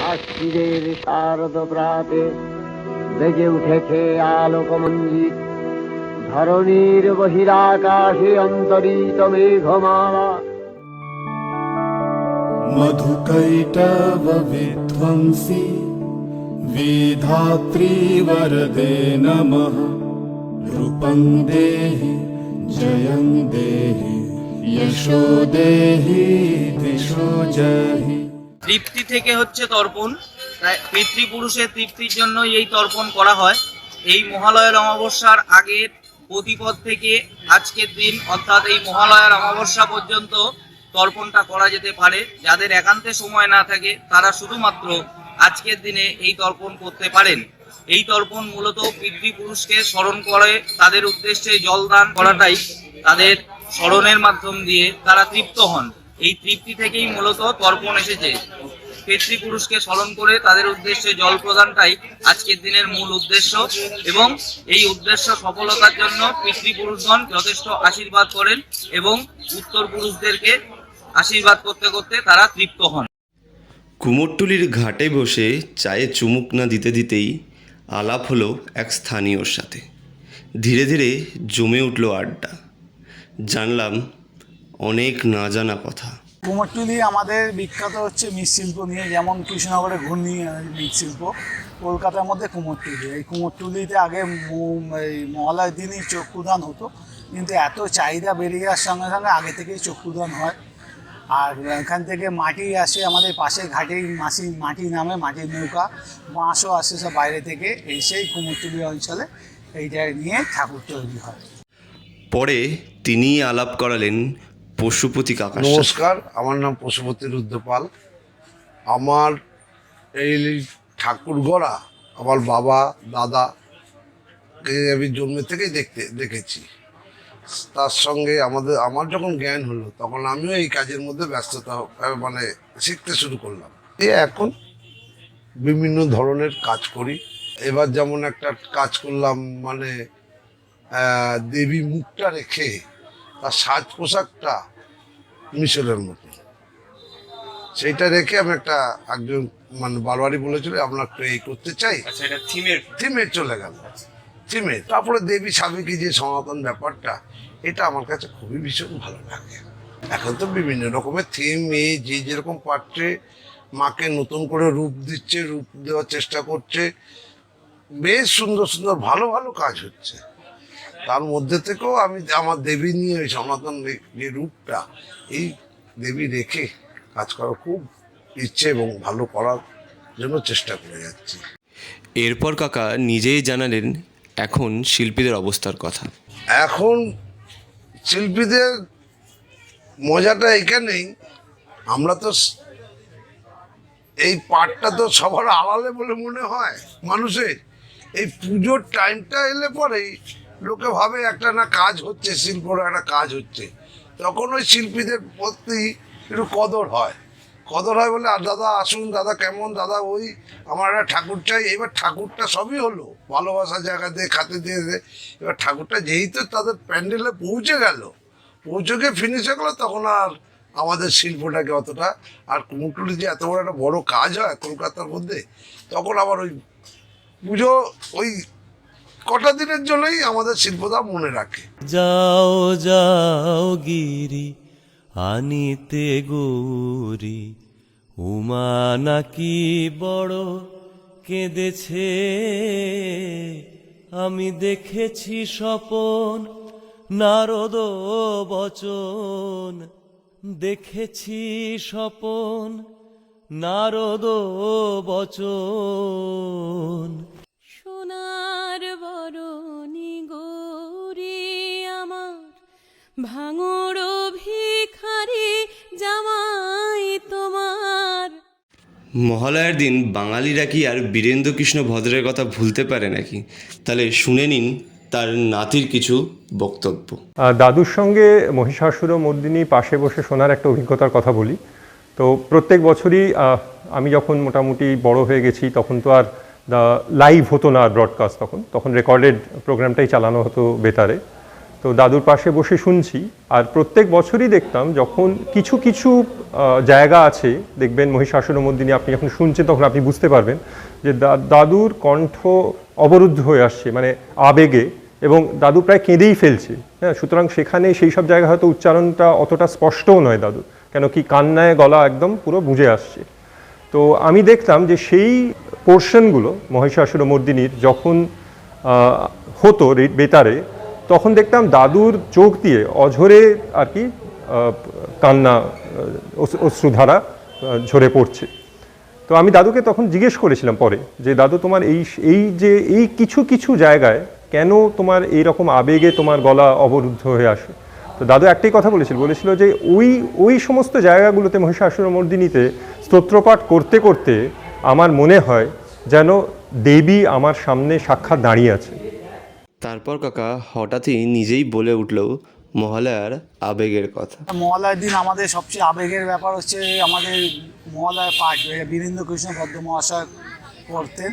আশ্বিনের শারদ প্রাতে বেজে উঠেছে আলোকমঞ্জিত, ধরণীর বহিরাকাশে অন্তরিত মেঘমালা। मधुकैटव विध्वंसी विधात्री वरदे नमः। रूपं देहि जयं देहि यशो देहि दिशो जहि। তৃপ্তি থেকে হচ্ছে তর্পণ। পিতৃপুরুষের তৃপ্তির জন্য এই তর্পণ করা হয়। এই মহালয়ার অমাবস্যার আগের প্রতিপদ থেকে আজকের দিন অর্থাৎ এই মহালয়ার অমাবস্যা পর্যন্ত তর্পণটা করা যেতে পারে। যাদের একান্তে সময় না থাকে তারা শুধুমাত্র আজকের দিনে এই তর্পণ করতে পারেন। এই তর্পণ মূলত পিতৃপুরুষকে স্মরণ করে তাদের উদ্দেশ্যে জলদান করাটাই তাদের স্মরণের মাধ্যম দিয়ে তারা তৃপ্ত হন। এই তৃপ্তি থেকেই মূলত তর্পণ এসেছে। পিতৃপুরুষকে স্মরণ করে তাদের উদ্দেশ্যে জল প্রদানটাই আজকের দিনের মূল উদ্দেশ্য, এবং এই উদ্দেশ্য সফলতার জন্য পিতৃপুরুষগণ যথেষ্ট আশীর্বাদ করেন এবং উত্তর পুরুষদেরকে আশীর্বাদ করতে করতে তারা তৃপ্ত হন। কুমোরটুলির ঘাটে বসে চায়ে চুমুক না দিতে দিতেই আলাপ হলো এক স্থানীয়র সাথে। ধীরে ধীরে জমে উঠল আড্ডা। জানলাম অনেক না জানা কথা। কুমোরটুলি আমাদের বিখ্যাত হচ্ছে মৃৎশিল্প নিয়ে, যেমন কৃষ্ণনগরে ঘূর্ণি মৃৎশিল্প, কলকাতার মধ্যে কুমোরটুলি। এই কুমোরটুলিতে আগে এই মহালয়ার দিনই চক্ষুদান হতো, কিন্তু এত চাহিদা বেড়ে যাওয়ার সঙ্গে সঙ্গে আগে থেকেই চক্ষুদান হয়। আর এখান থেকে মাটি আসে, আমাদের পাশের ঘাটেই মাটি নামে, মাটির নৌকা, বাঁশও আসে সব বাইরে থেকে, এসেই কুমোরটুলি অঞ্চলে এইটাই নিয়ে ঠাকুর তৈরি হয়। পরে তিনি আলাপ করালেন পশুপতি কাকা। নমস্কার, আমার নাম পশুপতি রুদ্রপাল। আমার এই ঠাকুর গড়া আমার বাবা দাদাকে আমি জন্ম থেকেই দেখেছি। তার সঙ্গে আমার যখন জ্ঞান হলো তখন আমিও এই কাজের মধ্যে ব্যস্ততা শিখতে শুরু করলাম। এখন বিভিন্ন ধরনের কাজ করি। এবার যেমন একটা কাজ করলাম, দেবী মুখটা রেখে তার সাজ পোশাকটা মিশরের মতো, সেইটা রেখে আমি একজন বারবারই বলেছিল আমরা একটু এই করতে চাই, থিমের চলে গেল থিমের। তারপরে দেবী সাবেকি যে সনাতন ব্যাপারটা, এটা আমার কাছে খুবই ভীষণ ভালো লাগে। এখন তো বিভিন্ন রকমের থিম, যে যেরকম পারছে মাকে নতুন করে রূপ দিচ্ছে, রূপ দেওয়ার চেষ্টা করছে। বেশ সুন্দর সুন্দর ভালো ভালো কাজ হচ্ছে। তার মধ্যে থেকেও আমি আমার দেবী নিয়ে ওই সনাতন যে রূপটা, এই দেবী রেখে কাজ করার খুব ইচ্ছে এবং ভালো করার জন্য চেষ্টা করে যাচ্ছি। এরপর কাকা নিজেই জানালেন এখন শিল্পীদের অবস্থার কথা। এখন শিল্পীদের মজাটা এখানেই, আমরা তো এই পার্টটা তো সবার আড়ালে বলে মনে হয় মানুষের। এই পুজোর টাইমটা এলে পরেই লোকে ভাবে একটা না কাজ হচ্ছে, শিল্পর একটা কাজ হচ্ছে, তখন ওই শিল্পীদের প্রতি একটু কদর হয় বলে, আর দাদা আসুন, দাদা কেমন, দাদা ওই আমার একটা ঠাকুর চাই। এবার ঠাকুরটা সবই হলো ভালোবাসা জায়গা দিয়ে খাতে দিয়ে। এবার ঠাকুরটা যেহেতু তাদের প্যান্ডেলে পৌঁছে গিয়ে ফিনিশ হয়ে গেলো, তখন আর আমাদের শিল্পটাকে অতটা, আর কুমোরটুলি যে এত বড় একটা বড় কাজ হয় কলকাতার মধ্যে, তখন আবার ওই পুজো ওই কটা দিনের জন্যই আমাদের শিল্পটা মনে রাখে। যাও যাও গিরি আনিতে গৌরী, উমা নাকি বড় কেঁদেছে, আমি দেখেছি স্বপন নারদ বচন, দেখেছি স্বপন নারদ বচন। সোনার বরণী গৌরী আমার, ভাঙড় ভিখারি জামাই তোমার। মহালয়ার দিন বাঙালিরা কি আর বীরেন্দ্রকৃষ্ণ ভদ্রের কথা ভুলতে পারে নাকি? তাহলে শুনে নিন তার নাতির কিছু বক্তব্য। দাদুর সঙ্গে মহিষাসুরমর্দিনী পাশে বসে শোনার একটা অভিজ্ঞতার কথা বলি। তো প্রত্যেক বছরই আমি যখন মোটামুটি বড় হয়ে গেছি, তখন তো আর লাইভ হতো না ব্রডকাস্ট, তখন রেকর্ডেড প্রোগ্রামটাই চালানো হতো বেতারে। তো দাদুর পাশে বসে শুনছি। আর প্রত্যেক বছরই দেখতাম যখন কিছু কিছু জায়গা আছে, দেখবেন মহিষাসুরমর্দিনী আপনি যখন শুনছেন তখন আপনি বুঝতে পারবেন যে দাদুর কণ্ঠ অবরুদ্ধ হয়ে আসছে, মানে আবেগে, এবং দাদু প্রায় কেঁদেই ফেলছে। হ্যাঁ, সুতরাং সেখানে সেই সব জায়গায় হয়তো উচ্চারণটা অতটা স্পষ্টও নয় দাদু, কেন কি কান্নায় গলা একদম পুরো বুঝে আসছে। তো আমি দেখলাম যে সেই পোর্শনগুলো মহিষাসুরমর্দিনীর যখন হতো বেতারে, তখন দেখতাম দাদুর চোখ দিয়ে অঝরে আর কি কান্না, অশ্রুধারা ঝরে পড়ছে। তো আমি দাদুকে তখন জিজ্ঞেস করেছিলাম পরে যে দাদু তোমার এই কিছু কিছু জায়গায় কেন তোমার এইরকম আবেগে তোমার গলা অবরুদ্ধ হয়ে আসে। তো দাদু একটাই কথা বলেছিল যে ওই সমস্ত জায়গাগুলোতে মহিষাসুরমর্দিনীতে স্তোত্রপাঠ করতে করতে আমার মনে হয় যেন দেবী আমার সামনে সাক্ষাৎ দাঁড়িয়ে আছে। তারপর কাকা হঠাৎই নিজেই বলে উঠল মহালয়ার আবেগের কথা। মহালয়ার দিন আমাদের সবচেয়ে আবেগের ব্যাপার হচ্ছে আমাদের মহালয়ার পাঠ বীরেন্দ্র কৃষ্ণ ভদ্র মহাশয় করতেন।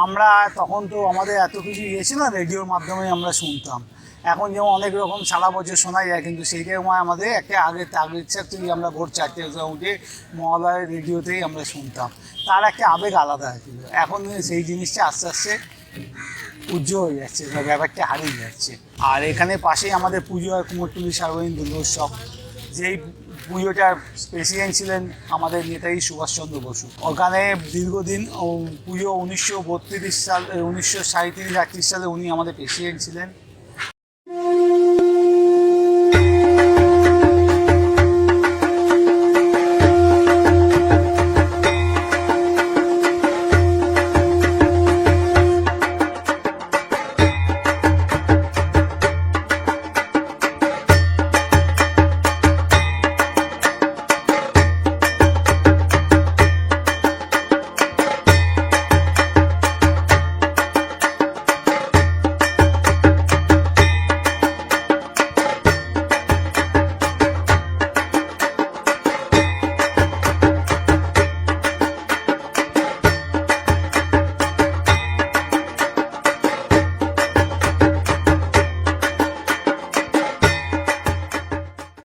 আমরা তখন তো আমাদের এত কিছু ছিল না, রেডিওর মাধ্যমে আমরা শুনতাম। এখন যেমন অনেক রকম সারা বছর শোনা যায়, কিন্তু সেই সময় আমাদের একটা আগের থেকে আমরা ভোর 4টে উঠে মহালয়ার রেডিওতেই আমরা শুনতাম। তার একটা আবেগ আলাদা ছিল। এখন সেই জিনিসটা আস্তে আস্তে উজ্জ্বল হয়ে যাচ্ছে, ব্যাপারটা হারিয়ে যাচ্ছে। আর এখানে পাশেই আমাদের পুজো হয় কুমোরটুলি সার্বজনীন দুর্গোৎসব, যেই পুজোটার প্রেসিডেন্ট ছিলেন আমাদের নেতাজি সুভাষচন্দ্র বসু। ওখানে দীর্ঘদিন পুজো 1937 সাল 1937-38 সালে উনি আমাদের প্রেসিডেন্ট ছিলেন।